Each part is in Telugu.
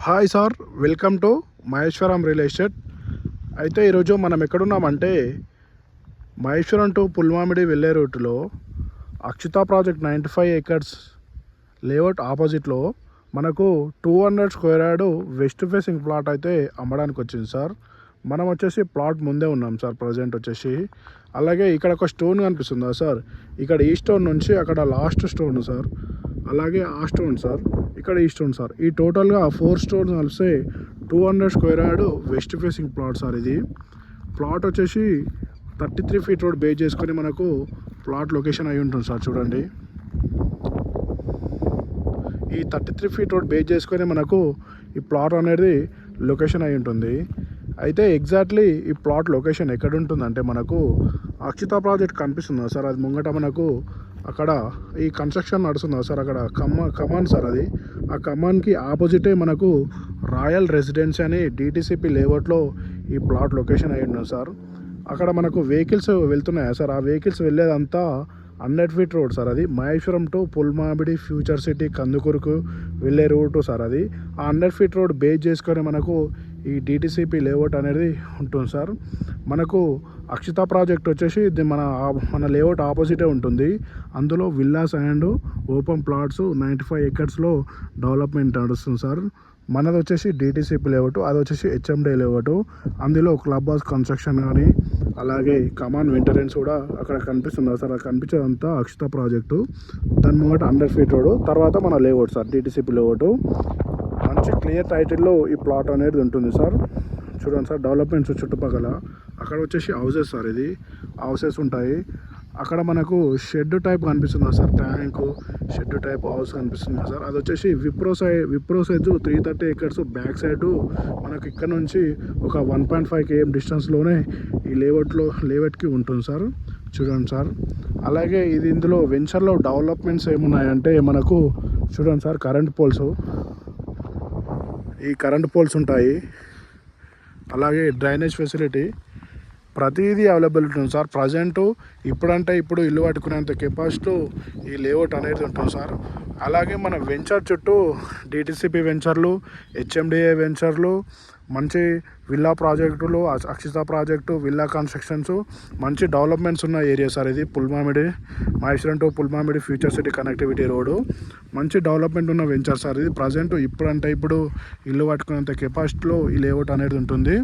Hi sir, welcome to Maheshwaram real estate. అయితే ఈరోజు మనం ఎక్కడున్నామంటే మహేశ్వరం టు పుల్మామిడి వెళ్ళే రూట్లో అక్షిత ప్రాజెక్ట్ 95 ఏకర్స్ లేఅవుట్ ఆపోజిట్లో మనకు 200 square yard west facing plot అయితే అమ్మడానికి వచ్చింది సార్. మనం వచ్చేసి ప్లాట్ ముందే ఉన్నాం సార్ ప్రజెంట్ వచ్చేసి. అలాగే ఇక్కడ ఒక స్టోన్ కనిపిస్తుందా సార్, ఇక్కడ ఈ స్టోన్ నుంచి అక్కడ లాస్ట్ స్టోన్ సార్, అలాగే ఆ స్టోన్ సార్, ఇక్కడ ఈ స్టోన్ సార్, ఈ టోటల్గా 4 స్టోన్స్ కలిస్తే 200 square yard west facing plot sir. ఇది ప్లాట్ వచ్చేసి 33 ఫీట్ రోడ్ బేస్ చేసుకొని మనకు ప్లాట్ లొకేషన్ అయి ఉంటుంది సార్. చూడండి, ఈ 33 ఫీట్ రోడ్ బేస్ చేసుకొని మనకు ఈ ప్లాట్ అనేది లొకేషన్ అయి ఉంటుంది. అయితే ఎగ్జాక్ట్లీ ఈ ప్లాట్ లొకేషన్ ఎక్కడ ఉంటుందంటే మనకు అక్షిత ప్రాజెక్ట్ కనిపిస్తుందా సార్, అది ముంగట మనకు అక్కడ ఈ కన్స్ట్రక్షన్ నడుస్తుందా సార్, అక్కడ కమాన్ సార్. అది ఆ కమాన్కి ఆపోజిటే మనకు రాయల్ రెసిడెన్సీ అని డిటిసిపి లేఅవుట్లో ఈ ప్లాట్ లొకేషన్ అయ్యి ఉంది సార్. అక్కడ మనకు వెహికల్స్ వెళ్తున్నాయా సార్, ఆ వెహికల్స్ వెళ్ళేదంతా 100 ఫీట్ రోడ్ సార్. అది Maheshwaram to Pulmamidi future city కందుకూరుకు వెళ్ళే రూటు సార్. అది ఆ 100 ఫీట్ రోడ్ బేస్ చేసుకొని మనకు ఈ డిటిసిపి లేఅవుట్ అనేది ఉంటుంది సార్. మనకు అక్షిత ప్రాజెక్ట్ వచ్చేసి ఇది మన లేఅవుట్ ఆపోజిటే ఉంటుంది. అందులో విల్లాస్ అండ్ ఓపెన్ ప్లాట్స్ 95 ఏకర్స్లో డెవలప్మెంట్ నడుస్తుంది సార్. మనది వచ్చేసి డిటిసిపి లేఅవుట్, అది వచ్చేసి హెచ్ఎండి లేఅవుట్. అందులో క్లబ్ హౌస్ కన్స్ట్రక్షన్ కానీ అలాగే కమాన్ మెయింటెనెన్స్ కూడా అక్కడ కనిపిస్తుంది సార్. అది కనిపించేదంతా అక్షిత ప్రాజెక్టు. దాని ముంగట 100 ఫీట్ రోడ్, తర్వాత మన లేఅవుట్ సార్ డిటిసిపి లేఅవుట్. మంచి క్లియర్ టైటిల్లో ఈ ప్లాట్ అనేది ఉంటుంది సార్. చూడండి సార్, డెవలప్మెంట్స్ చుట్టుపక్కల అక్కడ వచ్చేసి హౌసెస్ సార్. ఇది హౌసెస్ ఉంటాయి. అక్కడ మనకు షెడ్ టైప్ కనిపిస్తుందా sir, tank shed type house కనిపిస్తుందా సార్. అది వచ్చేసి Wipro size 330 acres back side మనకు ఇక్కడ నుంచి ఒక 1.5 km డిస్టెన్స్లోనే ఈ లేఅవుట్కి ఉంటుంది సార్. చూడండి సార్, అలాగే ఇది ఇందులో వెంచర్లో డెవలప్మెంట్స్ ఏమున్నాయంటే మనకు చూడండి సార్, ఈ కరెంట్ పోల్స్ ఉంటాయి, అలాగే డ్రైనేజ్ ఫెసిలిటీ ప్రతిదీ అవైలబుల్ ఉంటుంది సార్. ప్రజెంటు ఇప్పుడు ఇల్లు కట్టుకునేంత కెపాసిటీ ఈ లేఅవుట్ అనేది ఉంటుంది సార్. అలాగే మన వెంచర్ చుట్టూ డిటిసిపి వెంచర్లు, హెచ్ఎండిఏ వెంచర్లు, మంచి విల్లా ప్రాజెక్టులు, అక్షిత ప్రాజెక్టు, విల్లా కన్స్ట్రక్షన్స్, మంచి డెవలప్మెంట్స్ ఉన్న ఏరియా సార్. ఇది Maheshwaram to Pulmamidi future city connectivity road, మంచి డెవలప్మెంట్ ఉన్న వెంచర్ సార్. ఇది ప్రజెంట్ ఇప్పుడు ఇల్లు కట్టుకునేంత కెపాసిటీలో ఈ లేఅవుట్ అనేది ఉంటుంది.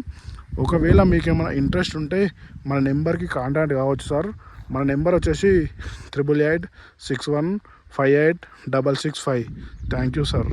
ఒకవేళ మీకు ఏమైనా ఇంట్రెస్ట్ ఉంటే మన నెంబర్కి కాంటాక్ట్ కావచ్చు సార్. మన నెంబర్ వచ్చేసి 8886158665. Thank you sir.